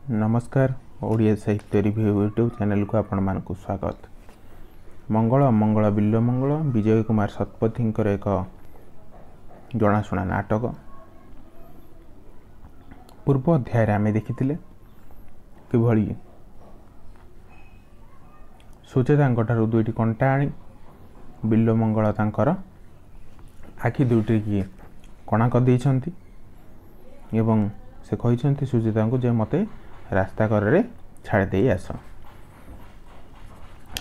नमस्कार। ओडिया साहित्य review YouTube channel को आपण मानकु स्वागत। मंगल अमंगल बिल्ल मंगल विजय कुमार शतपथी एक जनाशुना नाटक। पूर्व अध्याय आम देखी कि सुचेता दुईटी कंटा आनी बिल्ल मंगल तांकर आखि दुईटी की कणा कर से कहते सुचेता को जे मते रास्ता करे छाड़ दे आस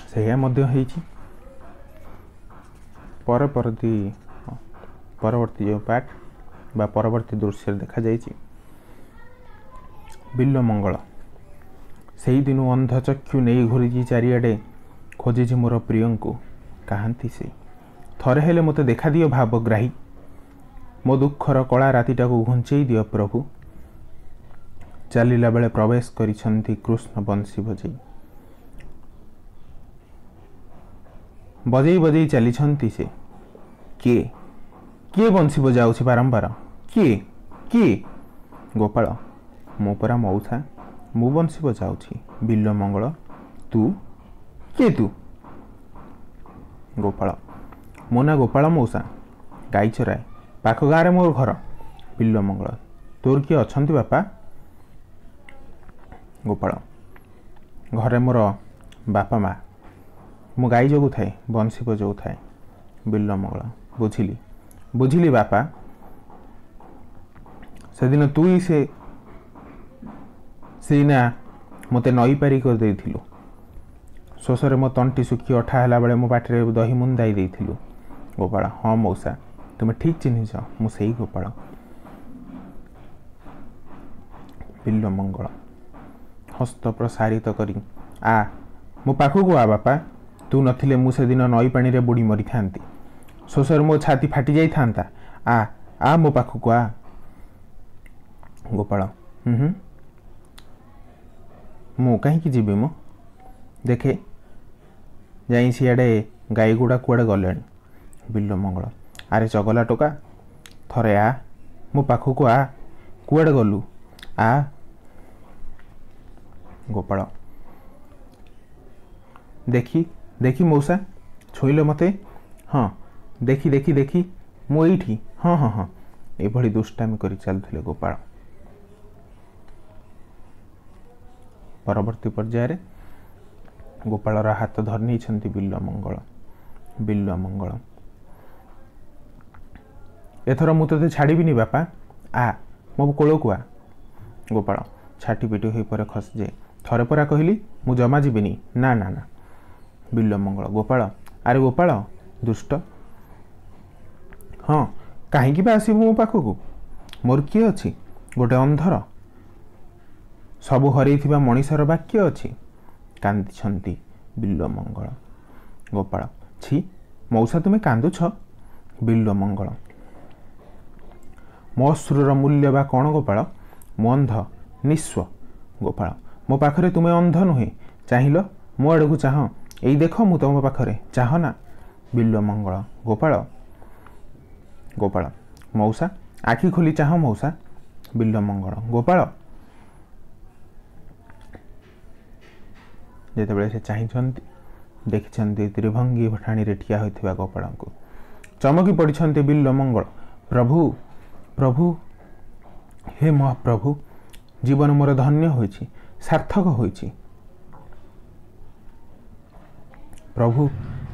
से परवर्ती जो पार्ट बा परवर्ती दृश्य देखा जाइए। बिल्ल मंगल से दिन अंध चक्षु नहीं घूरी चारिआडे खोजी मोर प्रिय को कहांती से थरे हेले मते देखा दियो भावग्राही मो दुखर कला रातिटा को घुंचई दियो प्रभु। चलिला बेले प्रवेश करिसंती कृष्ण बंशी बजई बजई बजई चली से किए किए बंशी बजाऊँ बारंबार किए किए गोपाल मो परा मऊसा मु बंशी बजाऊँ। बिल्ल मंगल तू किए तू गोपाल मो ना गोपाल मऊसा गाई चराए पाख गाँव मोर घर। बिल्ल मंगल तोर किए अच्छा बापा गोपाल घरे मोर बापा माँ मु गाई जगू थाए बंशी बजाऊ थाए। बिल्ल मंगल बुझिली बुझिली बापा से दिन तु ही सेना मते नई पारी कर देथिलु शोषरे मो तंटी सुखी अठा है बेले मो पाटे दही मुंदाई देथिलु। गोपाल हाँ मौसा तुम्हें ठीक चिन्हिच मु सेई गोपाल। बिल्ल मंगल हस्त प्रसारित करी आ मो पाखक आ बापा तू नथिले मु से दिन नई पानी रे बुड़ी मरी थांती शोषर मो छाती फाटी जाई थांता आ मो पाखक आ। गोपाल मु कहीं जीवी मो देखे जाई सियाडे गाई गुड़ा कुआड़े गले। बिल्ल मंगल आरे चगला टोका थरे आ मो पाखक आ कुआड़े गलु आ। गोपाल देखी देखी मौसा छोइल मते हाँ देखी देखी देखी मु एठी हाँ हाँ हाँ एभली दुष्टामी करी चलथिले गोपाल। परवर्ती पर्याय गोपालर हाथ धरनी छंती बिल्ल मंगल। बिल्ल मंगल एथर मु तते छाड़ीबिनी बापा आ मो कोल को आ। गोपाल छाटी पिटी होई परे खस जे थरे परा कहली मु जमा जीविनी ना ना ना। बिल्ल मंगल गोपाल अरे गोपाल दुष्ट हाँ कहीं आसबु मो पाखक मोर किए अच्छी गोटे अंधर सबु हरई मनीषर वाक्य अच्छी कांदी बिल्ल मंगल। गोपाल छी मौसा तुम्हें कांदुछ। बिल्ल मंगल मो अश्रुर मूल्य बा कौन गोपाल मो अंध निस्व। गोपाल मो पाखरे तुम्हें अंध नुहे चाहिल मो आड़ को चाह यही देख मु तुम पाखरे चाह ना। बिल्ल मंगल गोपाल गोपाल मौसा आखि खोली चाह मौसा। बिल्ल मंगल गोपाल जेतेबेले से चाहिछंती देखिछंती त्रिभंगी भटाणी रे ठिया होइथिबा गोपाल को चमकी पड़िछंती। बिल्ल मंगल प्रभु प्रभु हे महाप्रभु जीवन मोर धन्य होइछि सार्थक होइछि प्रभु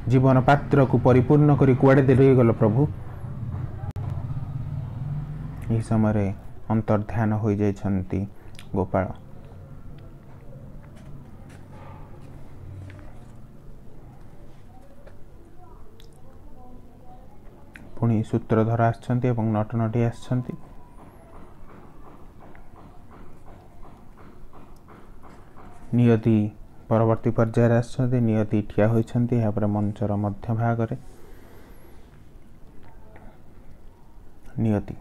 जीवन पात्र को परिपूर्ण करी कुआड़े दे गल प्रभु। यही समय अंतर्ध्यान हो जाइछंती गोपाल। पुणी सूत्रधर आछंती एवं नटनटी आछंती। नियति परवर्ती पर्यायर आछंती नियति ठिया होइछंती यहाँ पर मंचर मध्य भाग रे। नियति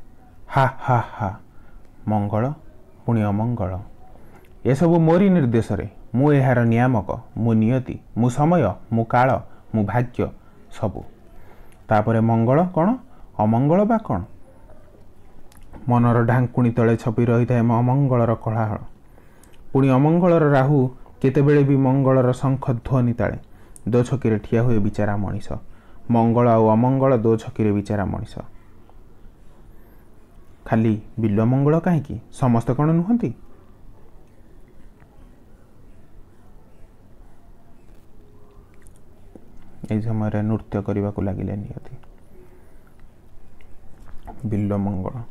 हा हा हा मंगल पुणी अमंगल ये सब मोरी निर्देश रे मु एहार नियामक मु नियति मु समय मु काल मु भाग्य सबु तापरे मंगल कौन अमंगल बा कौन मनर ढांकुणी तले छपी रही था अमंगलर कोलाहल पुणी अमंगलर राहु केतेबेले भी मंगलर शंख ध्वनि ताले दो छकी ठिया हुए बिचारा मनीष। मंगल आ अमंगल दो छकी बिचारा मनीष। खाली बिल मंगल कहीं समस्त कौन नुहति? यह समय नृत्य करने को लगिले नियति। बिल मंगल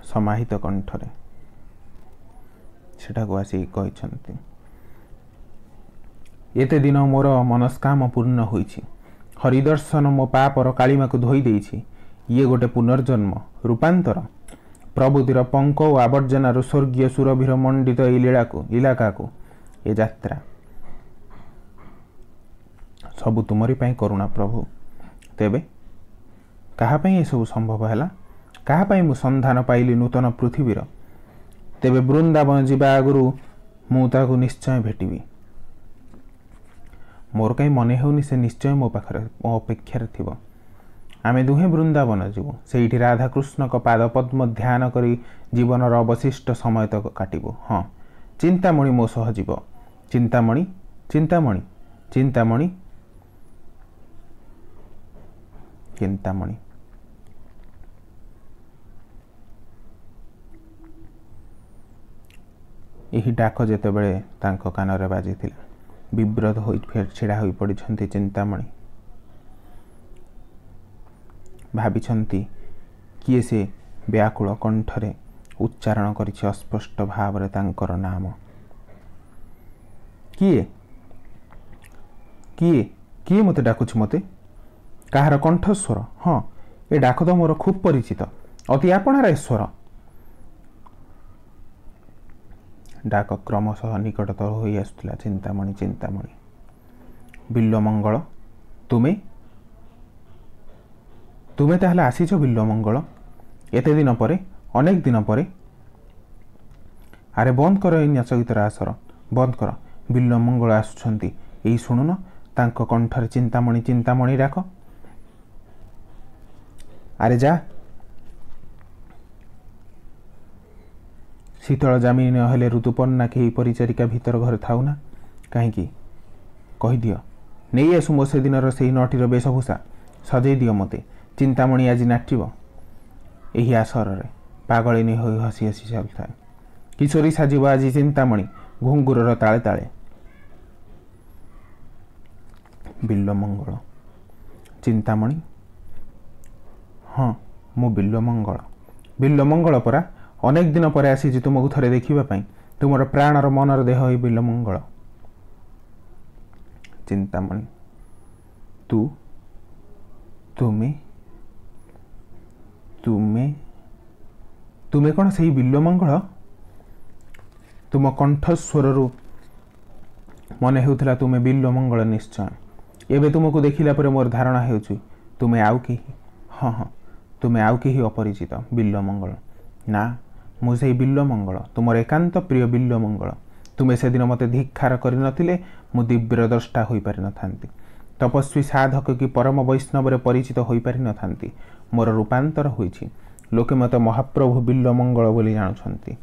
समाहित कंठरे सेटा को आसी कहिसंती, एते दिन मोर मनस्काम पूर्ण होईछि। हरिदर्शन मो पापर कालिमा को धोई देइछि। ये गोटे पुनर्जन्म रूपांतर प्रभुतिर पंक और आवर्जनार स्वर्गीय सुरभिर मंडित इलाका को ये यात्रा सबु तुमरी पाई करुणा प्रभु। तेबे कहा पाई ये सब संभव है? कहा पाई मु संधान पाइली नूतन पृथ्वीर? तेबे वृंदावन जीवा आगु मुझे निश्चय भेटिबी। मोर कहीं मन होनी से निश्चय मो पाखरे मो अपेक्षार थिबो। आमे दुहे वृंदावन जीवु। सेठी राधाकृष्ण को पाद पद्म ध्यान करी जीवनर अवशिष्ट समय तक काटिबु। हाँ, चिंतामणि मो सह जीव। चिंतामणि चिंतामणि चिंतामणि चिंतामणि। यही डाक जेतेबेले तांको कानरे बाजिथिला, विव्रत होई फेर छिड़ा होई पड़िछंती चिंतामणि। भाबिछंती किए से व्याकुल कंठरे उच्चारण करिछि अस्पष्ट भावरे तांकर नाम। किए किए किए मते डाकुछि? मते काहार कंठस्वर? हाँ, ए डाक तो मोर खूब परिचित, अति आपणार स्वर। डाक क्रमशः निकटतर होई आसुथिला। चिंतामणि चिंतामणि। बिल्ल मंगल तुमे तुमे ताहले आसीछ बिल्ल मंगल एते दिन परे, अनेक दिन परे? अरे बंद कर नाच गीतर आसर, बंद कर। बिल्ल मंगल आसुछंती, एई शुणुन तांको कंठरे चिंतामणि चिंतामणि डाक। अरे जा। शीतल जामिनी नहेले ऋतुपर्णा के परिचारिका भीतर घर थाउ ना कहीं कहीदियो, नहीं आसु मो से दिन से नटीर वेशभूषा सजई दियो मते। चिंतामणि आज नाचिब यही आसर रे। पागलिनी हो हसी हसी चलता किशोरी साजिब आज चिंतामणि घुंगुरर ताले ताले। बिल्ल मंगल चिंतामणि। हाँ, मो बिल्ल मंगल। बिल्ल मंगल परा, अनेक दिन पर आसी तुमको थरे देखिबा पई। तुमर प्राणर मनर देह ही बिल्ल मंगल। चिंतामणि तू तुमे तुमे तुमे कौन से बिल्ल मंगल? तुम कंठस्वर मन होउथला तुमे बिल्ल मंगल निश्चय। एबे तुमको देखिला पर मोर धारणा हेउछु तुमे आउ केही। हाँ हाँ, तुमे आउ केही अपरिचित बिल्ल मंगल ना। मु सेई बिल्ल मंगल, तुमर एकांत प्रिय बिल्ल मंगल। तुमे से दिन मते धिक्खार करि नथिले मु दिव्य द्रष्टा होई पारि नथांती। तपस्वी साधक कि परम वैष्णव परिचित होई पारि नथांती। मोर रूपांतर होईछि। लोके मते महाप्रभु बिल्ल मंगल बोली जानुछंती,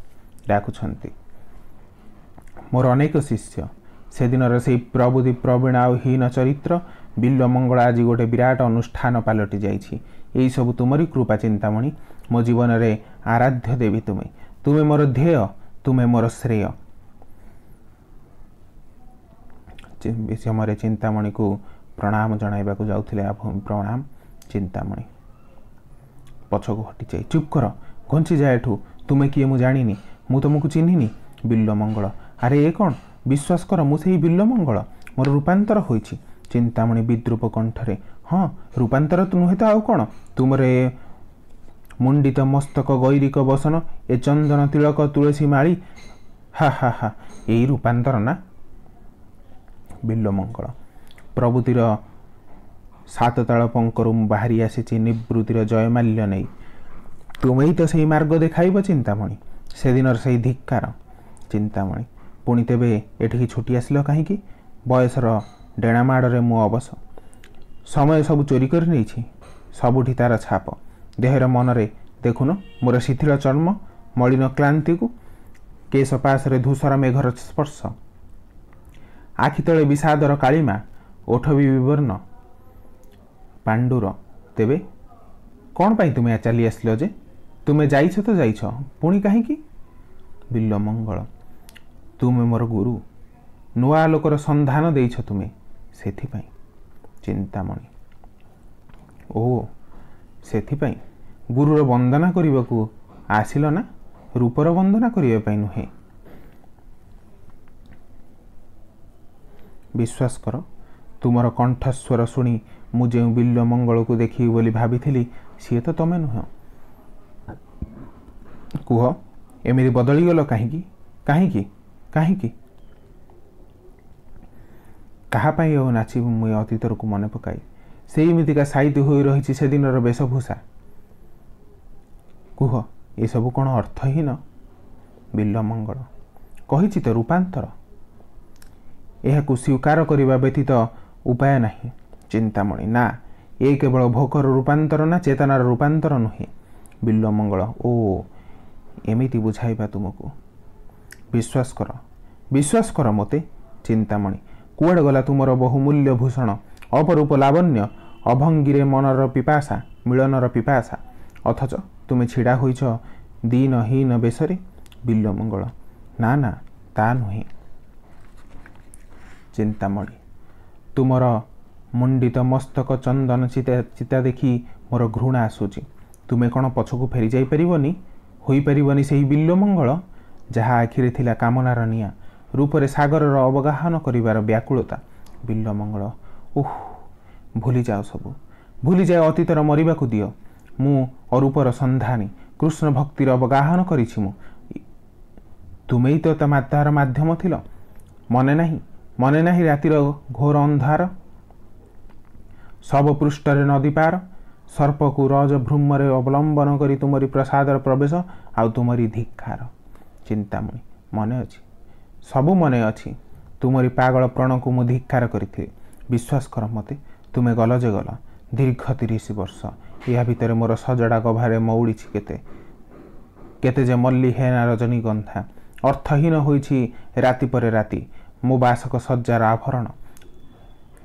डाकुछंती। मोर अनेक शिष्य से दिन से प्रबुद्धि प्रवीण आहीन चरित्र बिल्ल मंगल आज गोटे विराट अनुष्ठान पलटि जाइछि। यही सब तुमरी कृपा चिंतामणि। मो जीवन रे आराध्य देवी तुमे। तुमे मोर ध्येय, तुमे मोर श्रेय। समय चिंतामणि को प्रणाम जनाइबा को जाउथिले। प्रणाम चिंतामणि। पछको हटि जाए। चुप कर, घंची जाए एठू। तुमे किए मु जानिनी, मु तुमको चिन्हिनी। बिल्ल मंगल। अरे ए कौन? विश्वास कर मु सेई बिल्ल मंगल। मोर रूपांतर होईछि। चिंतामणि विद्रूप कंठरे। हाँ, रूपांतर तो नुहे तो आउ कौन? तुमरे मुंडित मस्तक गैरिक बसन ए चंदन तिलक तुलसी माली। हा हा हा, यही रूपांतर ना? बिल्ल मंगल। प्रभुतिर सात ताल पंकरु बाहरी आसी निवृत्तिर जयमाल्य नहीं। तुम्हें तो सही मार्ग देखाइब चिंतामणि। से दिन से धिक्कार। चिंतामणि पुणी तेबे एठिकी छुटी आसिल कहीं? बयसर डेणामाड़े मु अवश। समय सब चोरी कर नहीं, सबुठी तार छाप। देहर मनरे देखुन मोर शिथिल चर्म, मलिन क्लांति को केश पाशरे धूसर मेघर स्पर्श, आखि तले विषादर कालीमा, ओठ भी विवर्ण पांडुर। तेबे कौन पाई तुमे चली आसिल जे? तुमे जाइछ तो जाइछ, पुणी काहींकी? बिल्वमंगल, तुमे मोर गुरु, नुआ लोकर संधान देइछ तुमे, सेथिपाई। चिंतामणि, ओ सेथिपाई गुरुर वंदना करिबाकू आसिल ना, रूपर वंदना करिबा पाई नुहे। विश्वास कर, तुमर कंठस्वर शुणी मु जो बिल्वमंगल को देखी बोली भाभी सी तो तमें नुह। कुह एमि बदलीगल कहीं कहीं कहीं कहापाई आ नाची मुझे अतीतर को मन पकाई से मितिका साइती हो रही से दिन वेशभूषा। कुह ये सब कौन अर्थहीन? बिल्वमंगल, कही तो रूपांतर, यह स्वीकार करने व्यतीत उपाय नहीं। चिंतामणि, ना ये केवल भोकर रूपांतर ना चेतनार रूपांतर नुहे। बिल्वमंगल, ओ एमिति बुझाइबा तुमको। विश्वास कर मते। चिंतामणि, कुआड़े गला तुमर बहुमूल्य भूषण, अपरूप लावण्य, अभंगीरे मनर पिपाशा, मिलनर पिपाशा, अथच तुमे छिड़ा होइछ दीनहीन बेशरे। बिल्वमंगल, ना ना ता नुहे। चिंतामणि, तुमर मुंडित मस्तक चंदन चिता देखी मोर घृणा आसूची। तुमे कौन पछकू फेरी जाई परिबनी? होई परिबनी सेही बिल्वमंगल जहा आखिरे थिला कामनार निया, रूपरे सागरर अवगाहन करिवार व्याकुलता। बिल्वमंगल, ओह भूली जाओ, सबू भूली जाओ, अतीतर मरिबाकू दियो। मु अरूपर संधानी, कृष्ण भक्तिर अवगाहन करिछि मु। तुमे तो तार माध्यम थिल, मने नहीं रातिर घोर अंधार, सब पृष्ठरे नदी पार, सर्प को रज भ्रूमरे अवलंबन करी तुमरी प्रसादर प्रवेश आउ तुमरी धिक्कार। चिंतामणि, मने अछि, सबू मने अछि। तुमरी पागल प्रण को मु धिक्कार करिथि। विश्वास कर मते, तुमे गल जे गल दीर्घ 30 वर्ष, या भितर मोर सजड़ा गभारे मौड़ी केते केते जे मल्ली हेना रजनीगंधा, अर्थहीन होइछि राति परे राति। मो बासक सज्जार आभरण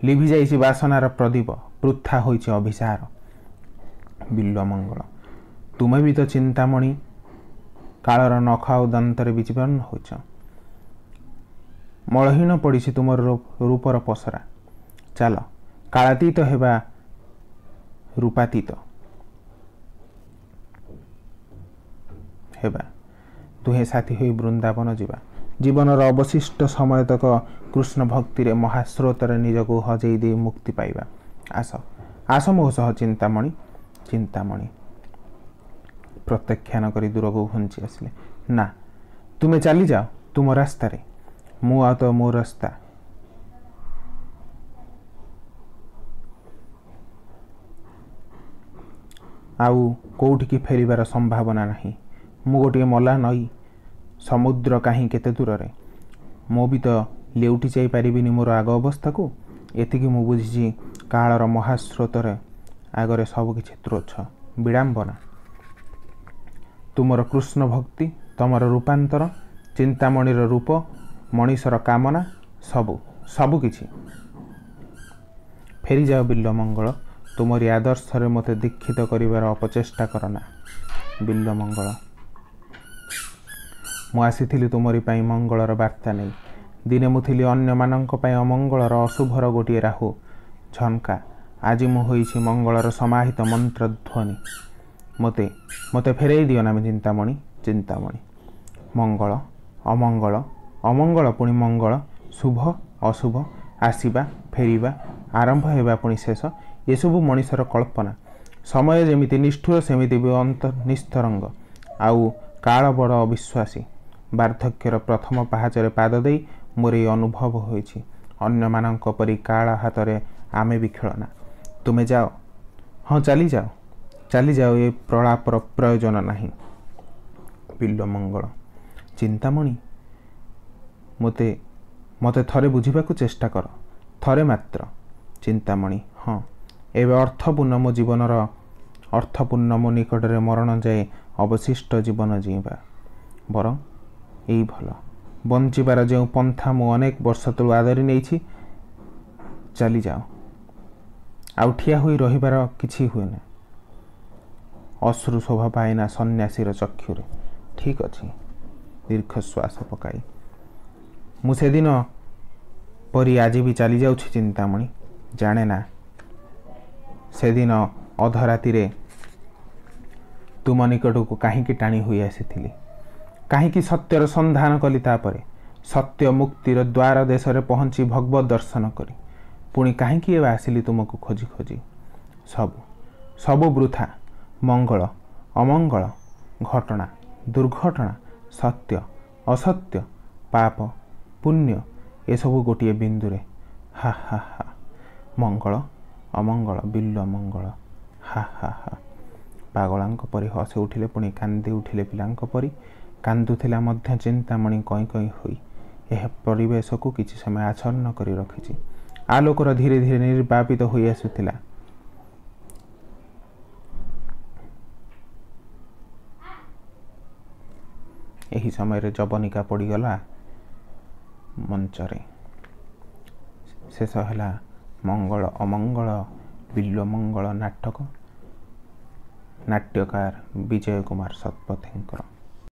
लिभि जाइछि बासनार प्रदीप, वृथा होइछि अभिसार। बिल्वमंगल, तुमे भी तो चिंतामणि कालर नख आ दंतरे विचिपन्न होइछ। मलहीन पड़िछि तुमर रूपर पसरा। चाल कालातीत हेबा रूपातीत हेबा, तुहे साथी होई वृंदावन जीवा। जीवनर अवशिष्ट समय तक कृष्ण भक्ति महास्रोतर निजको हजेई दे मुक्ति पाइबा। आस आस मो सह चिंतामणि। चिंतामणि प्रत्याख्यान करी दूर को घुंची आसिले। ना तुमे चली जाओ तुम रास्ता रे, मु आ तो मो रास्ता। आउ कोउठी की फेरिबार संभावना नहीं। मु गोटे मला नई, समुद्र कहीं केते दूर रे। मो भी तो लेउटी जाई पारिबिनी मोर आग अवस्था को। एतिकी मु बुझिछि कालर महास्रोतरे आगरे सब किछि त्रोछ विड़ांबना। तुमर कृष्ण भक्ति, तमर रूपांतर, चिंतामणिर रूप, मनीषर कामना, सबु किछि। फेरी जाओ बिल्वमंगल, तुमरी आदर्श रे मते दीक्षित करिवार अपचेष्टा करना। बिल्वमंगल, मु आसीथिली तुमरी पाई मंगलर वार्ता नहीं। दिने मु थिली अन्य मानंक पाई अमंगलर अशुभर गोटे राहु झनका। आज मु होइछि मंगलर समाहित मंत्र ध्वनि। मते मते फेरई दियो ना चिंतामणि। चिंतामणि, मंगल अमंगल, अमंगल पुणी मंगल, शुभ अशुभ, आसीबा फेरिबा, आरंभ हेबा पुणी शेष, एसबु मनीषर कल्पना। समय जेमिति निष्ठुर सेमिति भी अंत निस्तरंग। आउ काल बड़ अविश्वासी। वार्धक्यर प्रथम पहाचरे पाद देई मोर ए अनुभव होइछि। अन्य मानंक परि काल हातरे आमे भी खेलना। तुमे जाओ, हाँ चली जाओ, ये प्रलापर प्रयोजन नहीं। बिल्वमंगल, चिंतामणि मते मते थरे बुझिबाकू चेष्टा कर, थरे मात्र। चिंतामणि, हाँ एवं अर्थपूर्ण मो जीवनर अर्थपूर्ण मो निकटरे मरण जाए अवशिष्ट जीवन जीवा। बरं ଏଇ ଭଲ ବଞ୍ଚିବାର ଯେଉଁ ପନ୍ଥା ମୁଁ ଅନେକ ବର୍ଷ ତଳୁ ଆଦରି ନେଇଛି ଚାଲିଯାଅ। ଆଉ ଠିଆ ହୋଇ ରହିବାର କିଛି ହୁଏ ନା। ଅଶ୍ରୁ ଶୋଭା ପାଏନା ସନ୍ନ୍ୟାସୀର ଚକ୍ଷୁରେ। ଠିକ୍ ଅଛି। ଦୀର୍ଘଶ୍ୱାସ ପକାଇ ମୁଁ ସେଦିନ ପରି ଆଜି ବି ଚାଲିଯାଉଛି ଚିନ୍ତାମଣି। ଜାଣେ ନା ସେଦିନ ଅଧରାତିରେ ତୁମ ନିକଟକୁ କାହିଁକି ଟାଣି ହୋଇ ଆସିଥିଲି, କାହିଁକି ସତ୍ୟର ସନ୍ଧାନ କଲି, ତାପରେ ସତ୍ୟ ମୁକ୍ତିର ଦ୍ୱାର ଦେଶରେ ପହଞ୍ଚି ଭଗବତ ଦର୍ଶନ କରି ପୁଣି କାହିଁକି ଏବେ ଆସିଲି ତୁମକୁ ଖୋଜି ଖୋଜି। ସବୁ ବୃଥା। ମଙ୍ଗଳ ଅମଙ୍ଗଳ, ଘଟଣା ଦୁର୍ଘଟଣା, ସତ୍ୟ ଅସତ୍ୟ, ପାପ ପୁଣ୍ୟ ଏସବୁ ଗୋଟିଏ ବିନ୍ଦୁରେ। ହା ହା ହା। ମଙ୍ଗଳ ଅମଙ୍ଗଳ ବିଲ୍ୱ ମଙ୍ଗଳ। ହା ହା ହା। ପାଗଳାଙ୍କ ପରି ହସି ଉଠିଲେ, ପୁଣି କାନ୍ଦି ଉଠିଲେ ପିଲାଙ୍କ ପରି। କାନ୍ଦୁଥିଲା ମଧ୍ୟ ଚିନ୍ତାମଣି କଇଁ କଇଁ ହୋଇ। ଏହା ପରିବେଶକୁ କିଛି ସମୟ ଆଚ୍ଛନ୍ନ କରି ରଖିଛି। ଆଲୋକର ଧୀରେ ଧୀରେ ନିର୍ବାପିତ ହୋଇ ଆସୁଥିଲା। ଏହି ସମୟରେ ଯବନିକା ପଡ଼ିଗଲା ମଞ୍ଚରେ। ଶେଷ ହେଲା ମଙ୍ଗଳ ଅମଙ୍ଗଳ ବିଲ୍ୱ ମଙ୍ଗଳ ନାଟକ। ନାଟ୍ୟକାର ବିଜୟ କୁମାର ଶତପଥୀଙ୍କର।